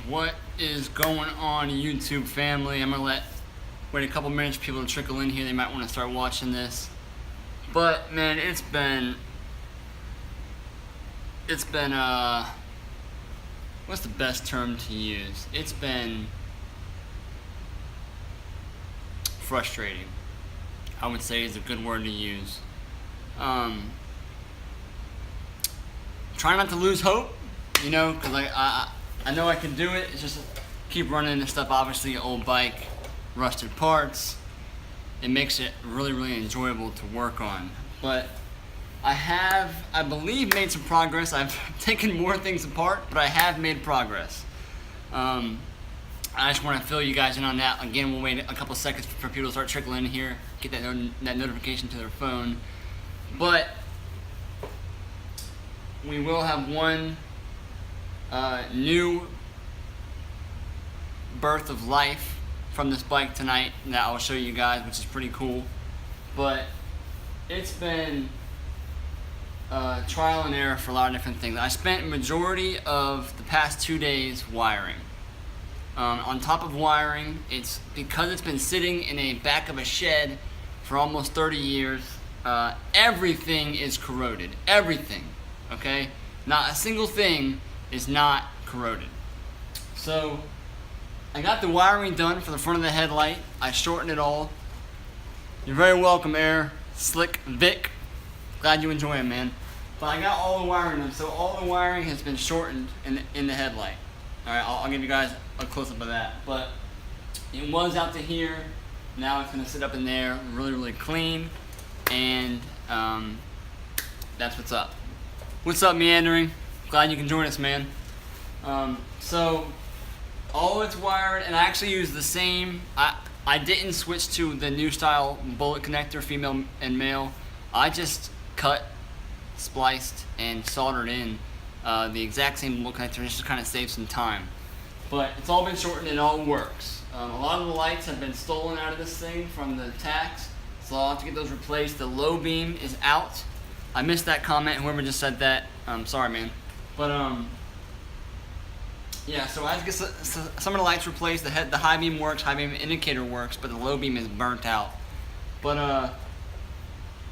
What is going on, YouTube family? I'm gonna wait a couple minutes for people to trickle in here. They might want to start watching this. But man, it's been what's the best term to use? It's been frustrating, I would say, is a good word to use. Try not to lose hope, you know, because I know I can do it. It's just keep running into stuff. Obviously, old bike, rusted parts. It makes it really enjoyable to work on. But I believe, made some progress. I've taken more things apart, but I have made progress. I just want to fill you guys in on that. Again, we'll wait a couple seconds for people to start trickling in here, get that notification to their phone. But we will have one new birth of life from this bike tonight that I'll show you guys, which is pretty cool. But it's been trial and error for a lot of different things. I spent a majority of the past 2 days wiring. On top of wiring, it's because it's been sitting in a back of a shed for almost 30 years. Everything is corroded. Everything. Okay? Not a single thing is not corroded. So I got the wiring done for the front of the headlight. I shortened it all. You're very welcome, Air Slick Vic. Glad you enjoy it, man. But I got all the wiring done, so all the wiring has been shortened in the headlight. All right, I'll give you guys a close-up of that. But it was out to here. Now it's gonna sit up in there, really clean, and that's what's up. What's up, Meandering? Glad you can join us, man. So all it's wired, and I actually use the same. I didn't switch to the new style bullet connector, female and male. I just cut, spliced, and soldered in the exact same bullet connector just to kind of save some time. But it's all been shortened and it all works. A lot of the lights have been stolen out of this thing from the tacks, so I'll have to get those replaced. The low beam is out. I missed that comment. Whoever just said that, sorry, man. But yeah. So I have to get some of the lights replaced. The high beam works, high beam indicator works, but the low beam is burnt out. But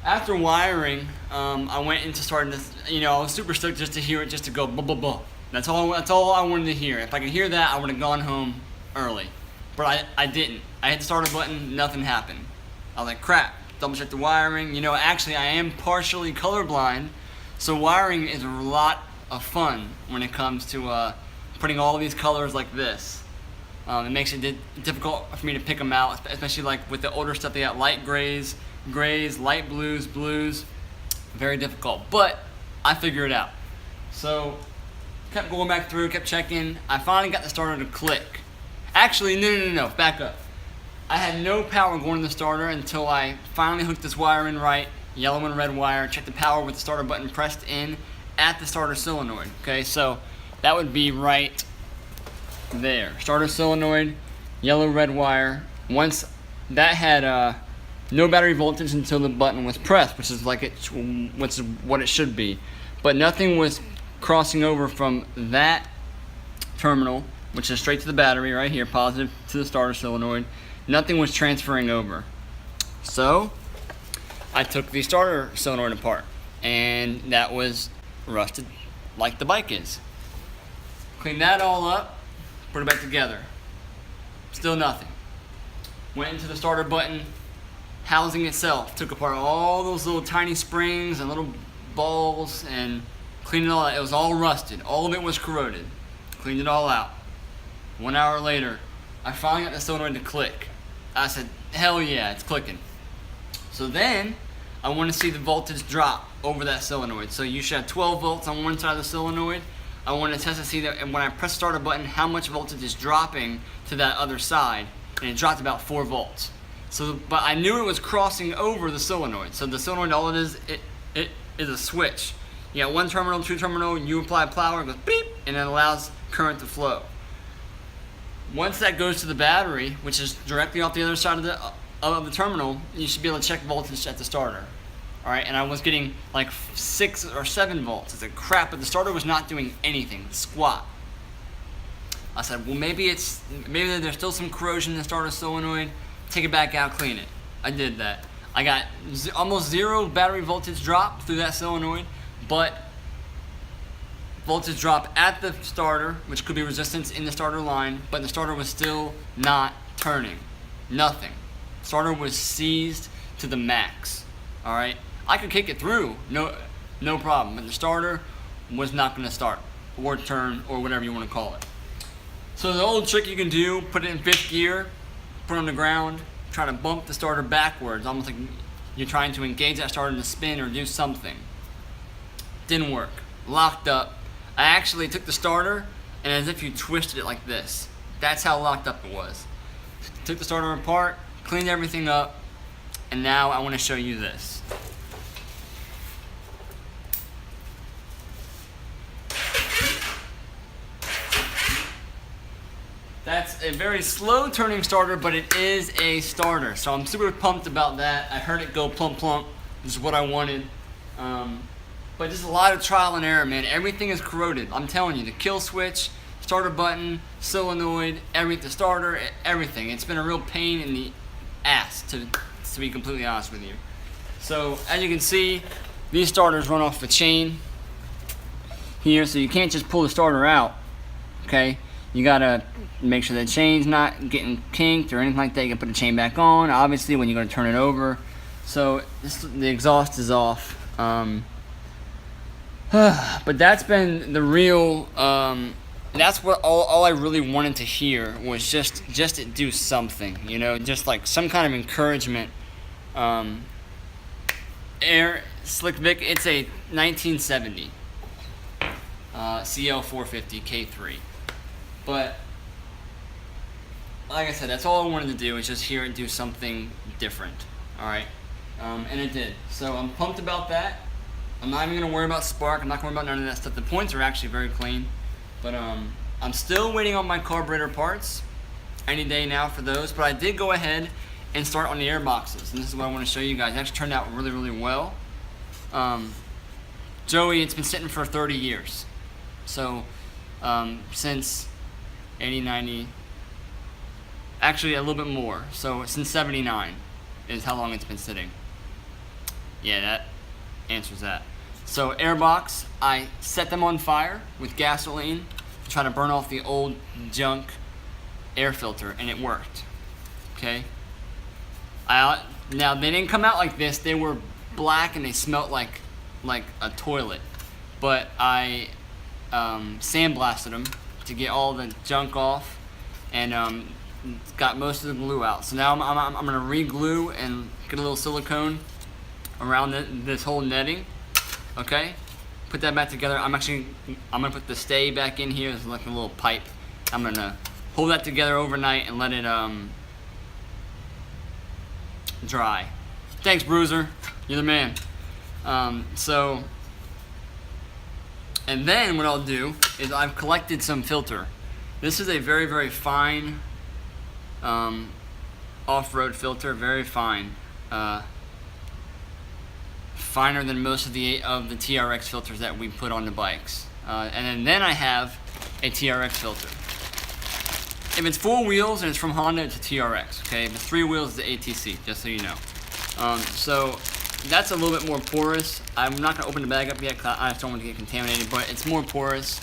after wiring, I went into starting this. You know, I was super stoked just to hear it, just to go blah blah blah. That's all I wanted to hear. If I could hear that, I would have gone home early. But I didn't. I hit the starter button, nothing happened. I was like, crap. Double check the wiring. You know, actually I am partially colorblind, so wiring is a lot of fun when it comes to putting all these colors like this. It makes it difficult for me to pick them out, especially like with the older stuff. They got light grays, light blues. Very difficult, but I figure it out. So kept going back through, kept checking. I finally got the starter to click. Actually, no, back up. I had no power going to the starter until I finally hooked this wire in right, yellow and red wire, checked the power with the starter button pressed in at the starter solenoid. Okay, so that would be right there. Starter solenoid, yellow red wire. Once that had no battery voltage until the button was pressed, which is what it should be. But nothing was crossing over from that terminal, which is straight to the battery right here, positive to the starter solenoid. Nothing was transferring over. So I took the starter solenoid apart, and that was rusted like the bike is. Cleaned that all up, put it back together. Still nothing. Went into the starter button housing itself, took apart all those little tiny springs and little balls and cleaned it all out. It was all rusted. All of it was corroded. Cleaned it all out. 1 hour later, I finally got the solenoid to click. I said, hell yeah, it's clicking. So then, I want to see the voltage drop over that solenoid. So you should have 12 volts on one side of the solenoid. I want to test to see that, and when I press the starter button, how much voltage is dropping to that other side. And it dropped about 4 volts. So, but I knew it was crossing over the solenoid. So the solenoid, all it is a switch. You got one terminal, two terminal, you apply power, it goes beep, and it allows current to flow. Once that goes to the battery, which is directly off the other side of the terminal, you should be able to check voltage at the starter. All right, and I was getting like 6 or 7 volts. I said, crap, but the starter was not doing anything, squat. I said, well, maybe there's still some corrosion in the starter solenoid. Take it back out, clean it. I did that. I got almost 0 battery voltage drop through that solenoid, but voltage drop at the starter, which could be resistance in the starter line, but the starter was still not turning. Nothing. Starter was seized to the max. All right, I could kick it through, no problem, but the starter was not going to start or turn or whatever you want to call it. So the old trick you can do: put it in 5th gear, put it on the ground, try to bump the starter backwards, almost like you're trying to engage that starter to spin or do something. Didn't work. Locked up. I actually took the starter and as if you twisted it like this. That's how locked up it was. Took the starter apart, cleaned everything up, and now I want to show you this. That's a very slow turning starter, but it is a starter. So I'm super pumped about that. I heard it go plump plump. This is what I wanted. But just a lot of trial and error, man. Everything is corroded. I'm telling you, the kill switch, starter button, solenoid, the starter, everything. It's been a real pain in the ass, to be completely honest with you. So as you can see, these starters run off the chain here, so you can't just pull the starter out, okay? You gotta make sure the chain's not getting kinked or anything like that. You can put the chain back on, obviously, when you're gonna turn it over. So the exhaust is off. But that's been the real, that's what all I really wanted to hear was just to do something, you know, just like some kind of encouragement. Slick Vic, it's a 1970 CL450 K3. But like I said, that's all I wanted to do, is just hear it do something different. Alright, and it did. So I'm pumped about that. I'm not even going to worry about spark. I'm not going to worry about none of that stuff. The points are actually very clean. But I'm still waiting on my carburetor parts. Any day now for those. But I did go ahead and start on the air boxes. And this is what I want to show you guys. It actually turned out really, really well. Joey, it's been sitting for 30 years. So since 80, 90, actually a little bit more. So since 79 is how long it's been sitting. Yeah, that answers that. So airbox, I set them on fire with gasoline to try to burn off the old junk air filter, and it worked. Okay. Now they didn't come out like this. They were black and they smelled like a toilet. But I sandblasted them to get all the junk off, and got most of the glue out. So now I'm gonna re-glue and get a little silicone around this whole netting. Okay, put that back together. I'm gonna put the stay back in here. It's like a little pipe. I'm gonna hold that together overnight and let it dry. Thanks, Bruiser. You're the man. And then what I'll do is I've collected some filter. This is a very, very fine off-road filter, very fine. Finer than most of the TRX filters that we put on the bikes. And then I have a TRX filter. If it's 4 wheels and it's from Honda, it's a TRX. Okay, if it's 3 wheels, it's the ATC, just so you know. So that's a little bit more porous. I'm not gonna open the bag up yet because I just don't want to get contaminated, but it's more porous.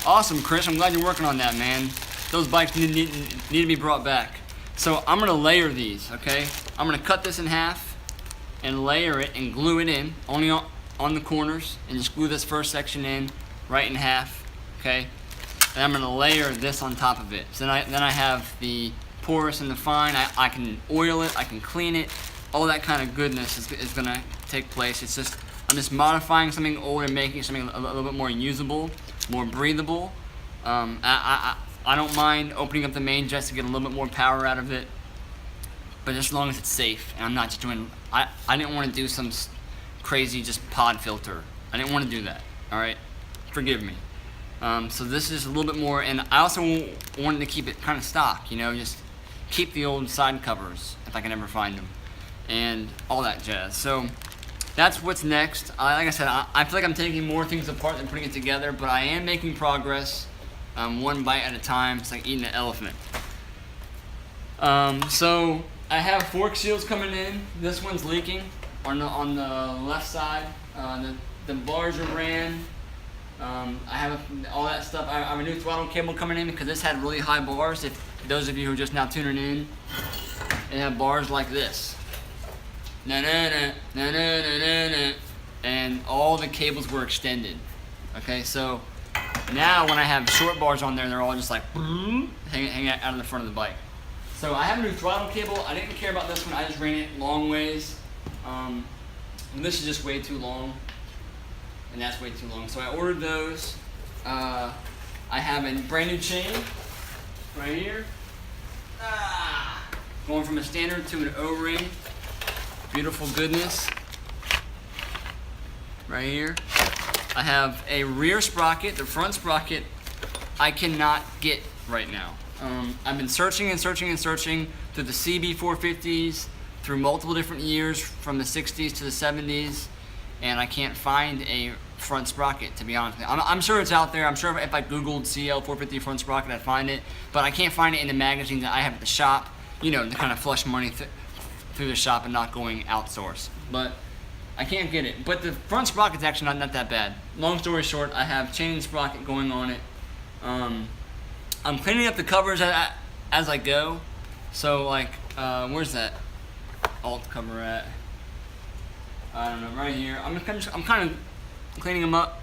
Awesome, Chris. I'm glad you're working on that, man. Those bikes need to be brought back. So I'm gonna layer these. Okay, I'm gonna cut this in half and layer it and glue it in only on the corners, and just glue this first section in right in half. Okay, and I'm gonna layer this on top of it. So then I have the porous and the fine. I can oil it, I can clean it. All that kind of goodness is gonna take place. It's just, I'm just modifying something old and making something a little bit more usable, more breathable. I don't mind opening up the main just to get a little bit more power out of it, but just as long as it's safe. And I'm not just doing, I didn't want to do some crazy just pod filter. I didn't want to do that. All right, forgive me. So this is a little bit more, and I also wanted to keep it kind of stock, you know, just keep the old side covers if I can ever find them, and all that jazz. So that's what's next. Like I said, I feel like I'm taking more things apart than putting it together, but I am making progress. one bite at a time. It's like eating an elephant. So I have fork seals coming in. This one's leaking on the left side. The bars are ran. I have all that stuff. I have a new throttle cable coming in because this had really high bars. If those of you who are just now tuning in, it had bars like this. Na na na na na na na, and all the cables were extended. Okay, so now when I have short bars on there, they're all just like hanging out of the front of the bike. So I have a new throttle cable. I didn't care about this one. I just ran it long ways. This is just way too long, and that's way too long. So I ordered those. I have a brand new chain right here. Going from a standard to an O-ring. Beautiful goodness. Right here. I have a rear sprocket. The front sprocket I cannot get right now. I've been searching and searching and searching through the CB450s, through multiple different years from the 60s to the 70s, and I can't find a front sprocket, to be honest with you. I'm sure it's out there. I'm sure if I Googled CL450 front sprocket, I'd find it, but I can't find it in the magazines that I have at the shop, you know, to kind of flush money through the shop and not going outsource. But I can't get it. But the front sprocket's actually not that bad. Long story short, I have chain and sprocket going on it. I'm cleaning up the covers as I go. So like, where's that alt cover at? I don't know, right here. I'm kind of cleaning them up,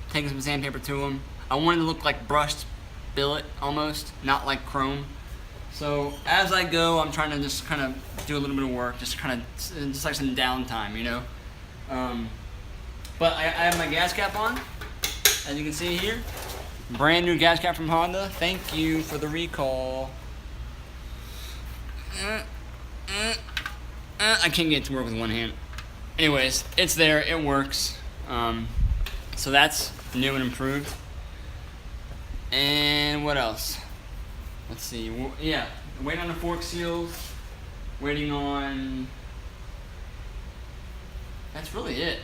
taking some sandpaper to them. I want it to look like brushed billet almost, not like chrome. So as I go, I'm trying to just kind of do a little bit of work, just like some downtime, you know. But I have my gas cap on, as you can see here. Brand new gas cap from Honda. Thank you for the recall. I can't get it to work with one hand. Anyways, it's there, it works. So that's new and improved. And what else? Let's see, yeah, waiting on the fork seals, waiting on, that's really it.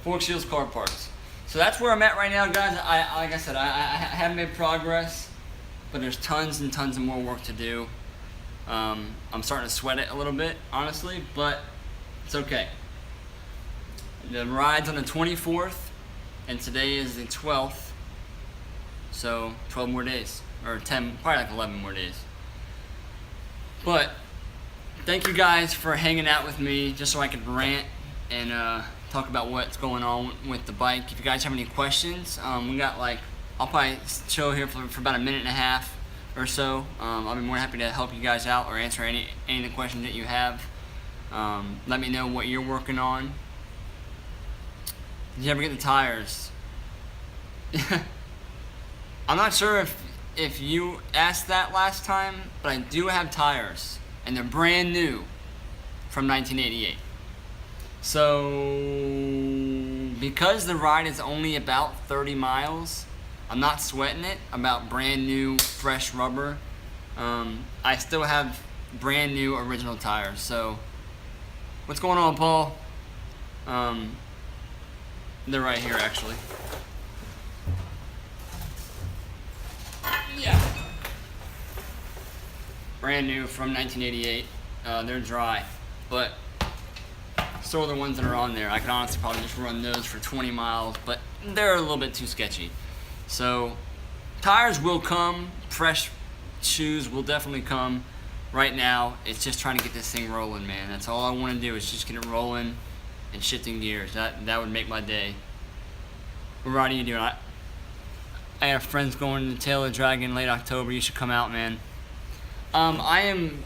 Fork seals, car parts. So that's where I'm at right now, guys. Like I said, I haven't made progress, but there's tons and tons of more work to do. I'm starting to sweat it a little bit, honestly, but it's okay. The ride's on the 24th, and today is the 12th, so 12 more days, or 10, probably like 11 more days. But thank you guys for hanging out with me, just so I could rant and talk about what's going on with the bike. If you guys have any questions, we got like, I'll probably chill here for about a minute and a half or so. I'll be more than happy to help you guys out or answer any of the questions that you have. Let me know what you're working on. Did you ever get the tires? I'm not sure if you asked that last time, but I do have tires, and they're brand new from 1988. So because the ride is only about 30 miles, I'm not sweating it about brand new fresh rubber. I still have brand new original tires. So what's going on, Paul? They're right here, actually. Yeah. Brand new from 1988. They're dry, but so are the ones that are on there. I could honestly probably just run those for 20 miles, but they're a little bit too sketchy. So tires will come, fresh shoes will definitely come. Right now, it's just trying to get this thing rolling, man. That's all I want to do is just get it rolling and shifting gears. That would make my day. What ride are you doing? I have friends going to Tail of the Dragon late October. You should come out, man. I am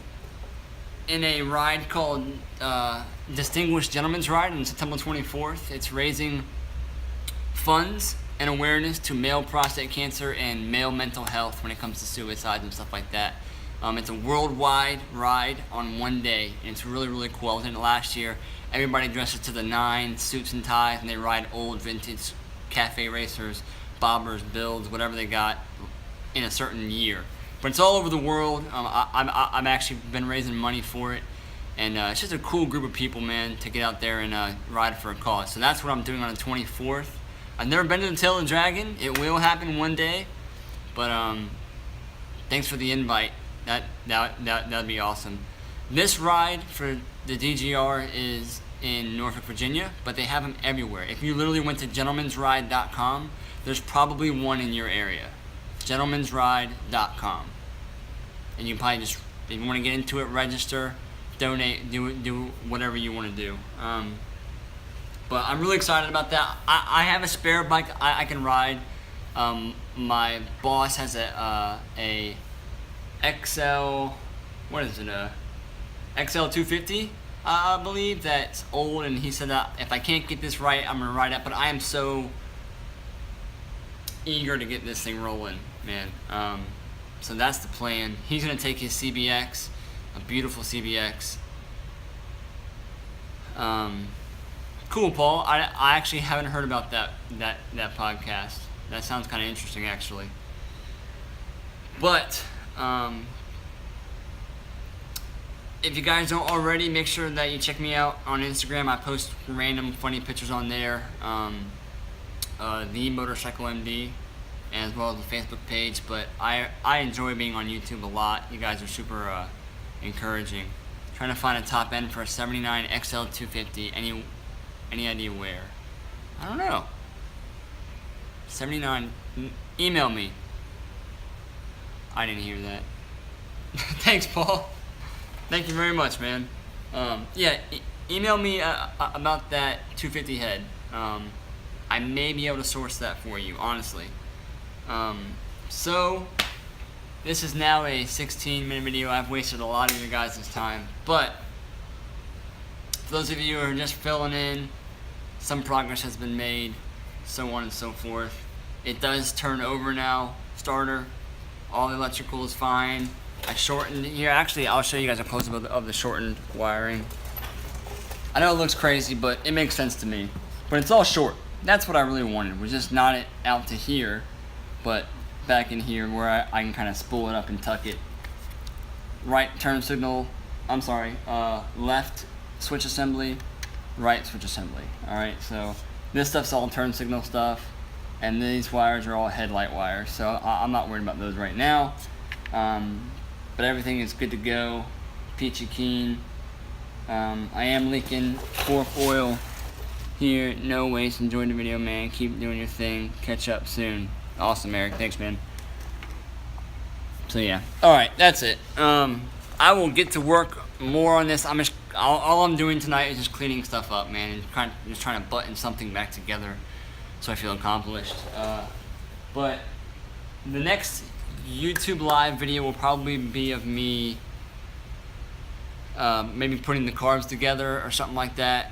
in a ride called Distinguished Gentleman's Ride on September 24th. It's raising funds and awareness to male prostate cancer and male mental health when it comes to suicides and stuff like that. It's a worldwide ride on one day, and it's really, really cool. I was in it last year. Everybody dresses to the nines, suits and ties, and they ride old vintage cafe racers, bobbers, builds, whatever they got in a certain year. But it's all over the world. I've actually been raising money for it, and it's just a cool group of people, man, to get out there and ride for a cause. So that's what I'm doing on the 24th. I've never been to the Tail of the Dragon. It will happen one day, but thanks for the invite. That'd be awesome. This ride for the DGR is in Norfolk, Virginia, but they have them everywhere. If you literally went to gentlemansride.com, there's probably one in your area. gentlemansride.com, and you can probably just, if you want to get into it, register, donate, do whatever you want to do. But I'm really excited about that. I have a spare bike I can ride. My boss has a XL, what is it, XL450, I believe, that's old, and he said that if I can't get this right, I'm gonna ride it. But I am so eager to get this thing rolling, man. So that's the plan. He's gonna take his CBX, a beautiful CBX. Cool, Paul. I actually haven't heard about that podcast. That sounds kind of interesting, actually. But if you guys don't already, make sure that you check me out on Instagram. I post random funny pictures on there. The Motorcycle MD, as well as the Facebook page. But I enjoy being on YouTube a lot. You guys are super encouraging. Trying to find a top end for a 79 XL450. Any idea where? I don't know. 79. Email me. I didn't hear that. Thanks, Paul. Thank you very much, man. Yeah, email me about that 250 head. I may be able to source that for you, honestly. So, this is now a 16-minute video. I've wasted a lot of your guys' time. But, for those of you who are just filling in, some progress has been made, so on and so forth. It does turn over now, starter. All the electrical is fine. I shortened here. Actually, I'll show you guys a close-up of the shortened wiring. I know it looks crazy, but it makes sense to me. But it's all short. That's what I really wanted. Was just not it out to here, but back in here where I can kind of spool it up and tuck it. Right turn signal. I'm sorry. Left switch assembly. Right switch assembly. All right. So this stuff's all turn signal stuff, and these wires are all headlight wires. So I'm not worried about those right now. But everything is good to go. Peachy keen. I am leaking fork oil here. No waste. Enjoy the video, man. Keep doing your thing. Catch up soon. Awesome, Eric. Thanks, man. So yeah. All right, that's it. I will get to work more on this. All I'm doing tonight is just cleaning stuff up, man, and just trying to button something back together so I feel accomplished. But the next YouTube live video will probably be of me maybe putting the carbs together or something like that.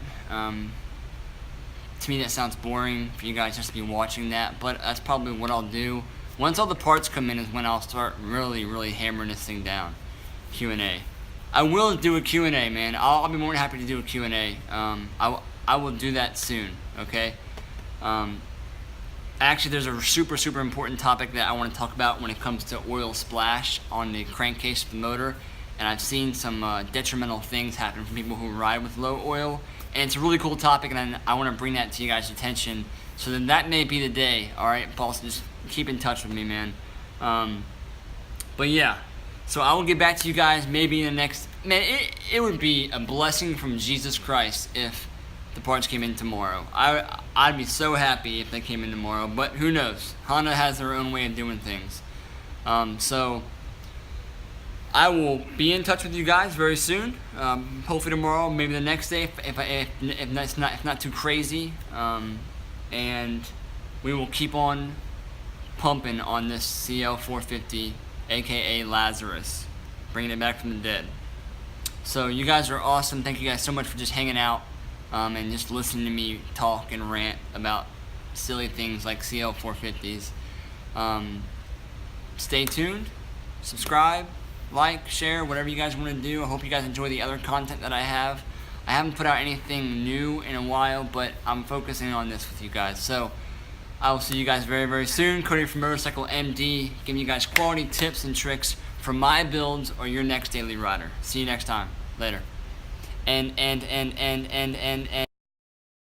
To me that sounds boring for you guys just to be watching that, but that's probably what I'll do. Once all the parts come in is when I'll start really hammering this thing down. Q&A. I will do a Q&A, man. I'll be more than happy to do a Q&A. I will do that soon, okay? Actually, there's a super important topic that I want to talk about when it comes to oil splash on the crankcase of the motor. And I've seen some detrimental things happen from people who ride with low oil. And it's a really cool topic, and I want to bring that to you guys' attention. So then that may be the day, all right, Paul? So just keep in touch with me, man. But yeah, so I will get back to you guys maybe in the next... Man, it would be a blessing from Jesus Christ if the parts came in tomorrow. I'd be so happy if they came in tomorrow, but who knows? Honda has their own way of doing things. So I will be in touch with you guys very soon. Hopefully tomorrow, maybe the next day, if not too crazy. And we will keep on pumping on this CL450, aka Lazarus, bringing it back from the dead. So you guys are awesome. Thank you guys so much for just hanging out and just listening to me talk and rant about silly things like CL450s. Stay tuned, subscribe, like, share, whatever you guys want to do. I hope you guys enjoy the other content that I have. I haven't put out anything new in a while, but I'm focusing on this with you guys. So I will see you guys very soon. Cody from Motorcycle MD, giving you guys quality tips and tricks for my builds or your next daily rider. See you next time. Later. And